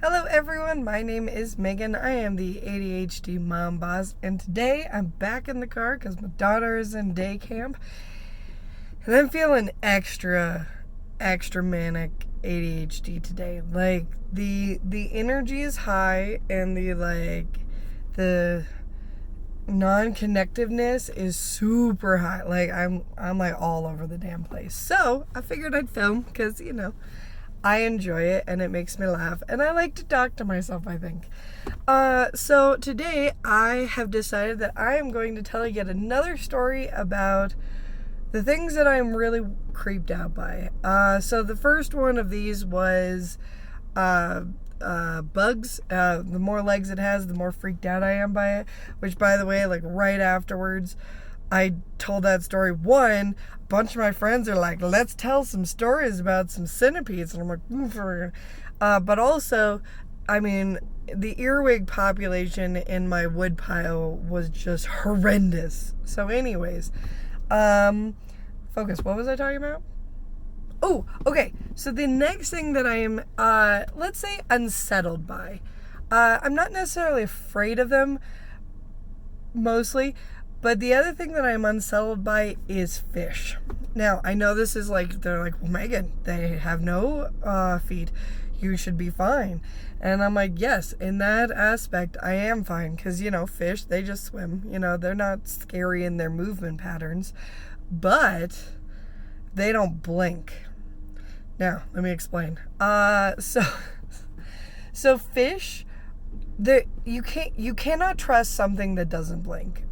Hello everyone, my name is Megan. I am the ADHD mom boss, and today I'm back in the car because my daughter is in day camp, and I'm feeling extra manic ADHD today. Like the energy is high, and the non-connectiveness is super high. Like I'm like all over the damn place. So I figured I'd film because I enjoy it and it makes me laugh, and I like to talk to myself, I think. So today I have decided that I am going to tell yet another story about the things that I'm really creeped out by. So the first one of these was bugs. The more legs it has, the more freaked out I am by it, which, by the way, like right afterwards I told that story, a bunch of my friends are like, let's tell some stories about some centipedes. And I'm like, but also, I mean, the earwig population in my wood pile was just horrendous. So anyways, focus. What was I talking about? Oh, okay. So the next thing that I am, let's say, unsettled by. I'm not necessarily afraid of them, mostly. But the other thing that I'm unsettled by is fish. Now, I know this is like, they're like, well, Megan, they have no feet. You should be fine. And I'm like, yes, in that aspect, I am fine. Because, fish, they just swim. They're not scary in their movement patterns. But they don't blink. Now, let me explain. So fish... you cannot trust something that doesn't blink.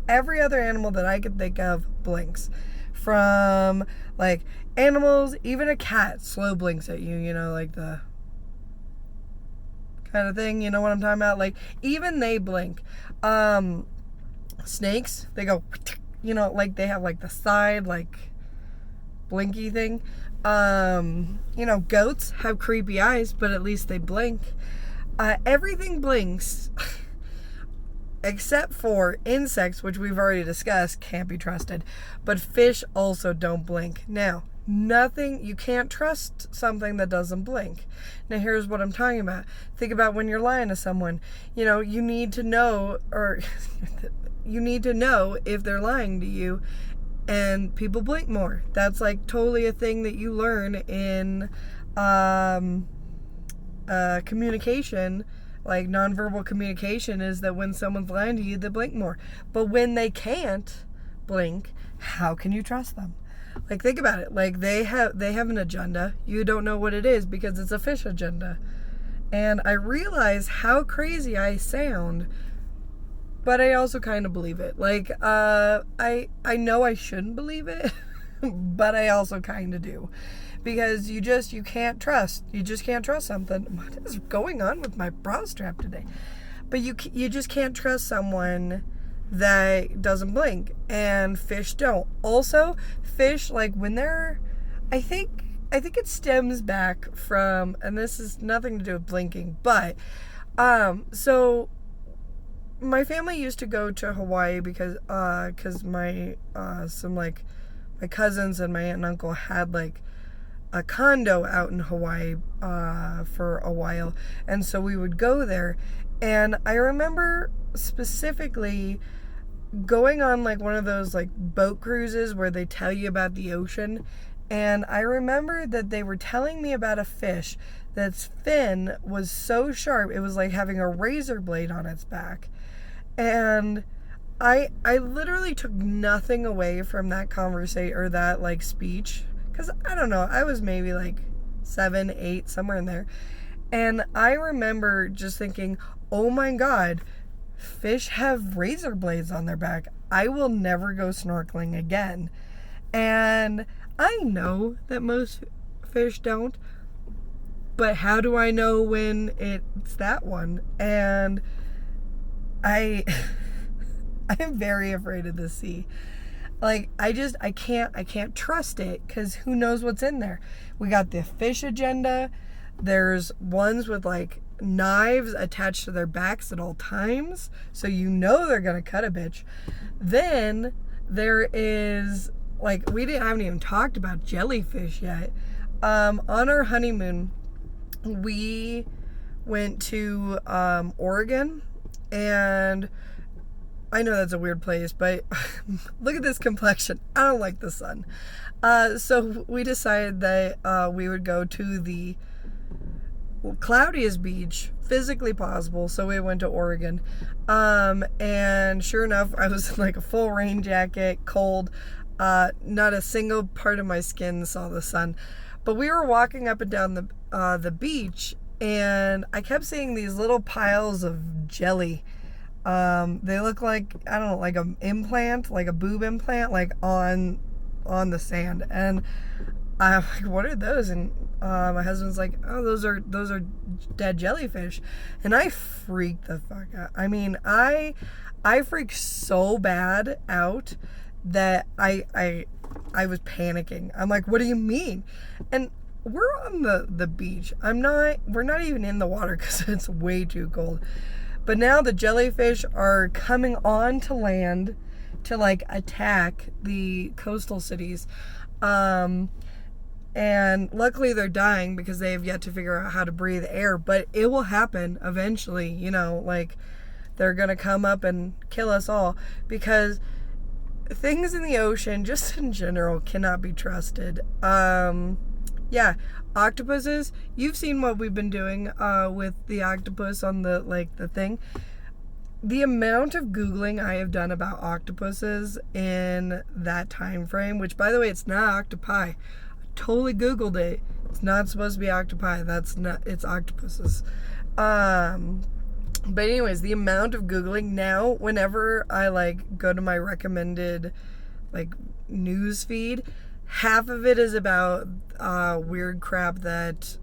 Every other animal that I could think of blinks. From like animals, even a cat slow blinks at you, like the kind of thing, you know what I'm talking about? Like even they blink. Snakes, they go, like they have like the side like blinky thing. Goats have creepy eyes, but at least they blink. Everything blinks except for insects, which we've already discussed, can't be trusted. But fish also don't blink. Now, you can't trust something that doesn't blink. Now, here's what I'm talking about. Think about when you're lying to someone. You need to know, or you need to know if they're lying to you, and people blink more. That's like totally a thing that you learn in communication, like nonverbal communication, is that when someone's lying to you, they blink more. But when they can't blink, how can you trust them? Like, think about it. Like, they have an agenda. You don't know what it is because it's a fish agenda. And I realize how crazy I sound, but I also kind of believe it. Like, I know I shouldn't believe it, but I also kind of do. Because you just can't trust something. What is going on with my bra strap today? But you just can't trust someone that doesn't blink, and fish don't. Also, fish, like when they're, I think it stems back from, and this is nothing to do with blinking, but so my family used to go to Hawaii because my my cousins and my aunt and uncle had like a condo out in Hawaii for a while, and so we would go there. And I remember specifically going on like one of those like boat cruises where they tell you about the ocean, and I remember that they were telling me about a fish that's fin was so sharp it was like having a razor blade on its back. And I literally took nothing away from that conversation or that like speech. Because, I don't know, I was maybe like 7, 8, somewhere in there. And I remember just thinking, oh my God, fish have razor blades on their back. I will never go snorkeling again. And I know that most fish don't. But how do I know when it's that one? And I'm very afraid of the sea. Like, I can't trust it, because who knows what's in there. We got the fish agenda. There's ones with, like, knives attached to their backs at all times, so they're gonna cut a bitch. Then there is, like, haven't even talked about jellyfish yet. On our honeymoon, we went to Oregon, and I know that's a weird place, but look at this complexion. I don't like the sun. So we decided that we would go to the cloudiest beach physically possible. So we went to Oregon. And sure enough, I was in like a full rain jacket, cold. Not a single part of my skin saw the sun. But we were walking up and down the beach, and I kept seeing these little piles of jelly. They look like, I don't know, like an implant, like a boob implant, like on the sand. And I'm like, what are those? And my husband's like, oh, those are dead jellyfish. And I freaked the fuck out. I mean, I freaked so bad out that I was panicking. I'm like, what do you mean? And we're on the beach. We're not even in the water because it's way too cold. But now the jellyfish are coming on to land to like attack the coastal cities. And luckily they're dying because they have yet to figure out how to breathe air, but it will happen eventually, you know, like they're going to come up and kill us all because things in the ocean, just in general, cannot be trusted. Yeah, octopuses, you've seen what we've been doing with the octopus on the thing. The amount of Googling I have done about octopuses in that time frame, which by the way, it's not octopi. I totally Googled it. It's not supposed to be octopi. It's octopuses. But anyways, the amount of Googling now, whenever I like go to my recommended like news feed, half of it is about weird crap that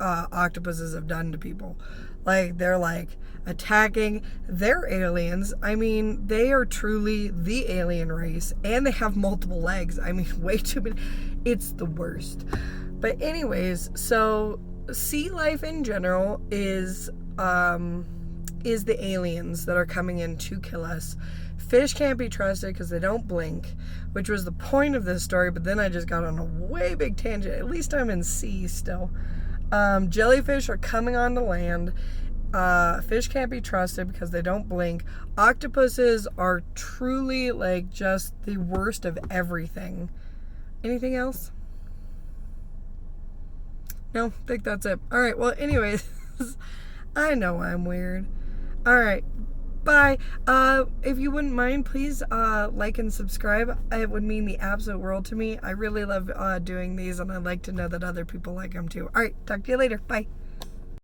octopuses have done to people. Like they're like attacking their aliens. I mean, they are truly the alien race, and they have multiple legs. I mean, way too many. It's the worst. But anyways, so sea life in general is the aliens that are coming in to kill us. Fish can't be trusted because they don't blink, which was the point of this story, but then I just got on a way big tangent. At least I'm in sea still. Jellyfish are coming onto land. Fish can't be trusted because they don't blink. Octopuses are truly like just the worst of everything. Anything else? No, I think that's it. Alright, well anyways, I know I'm weird. Alright, bye. If you wouldn't mind, please like and subscribe. It would mean the absolute world to me. I really love doing these, and I'd like to know that other people like them too. Alright, talk to you later. Bye.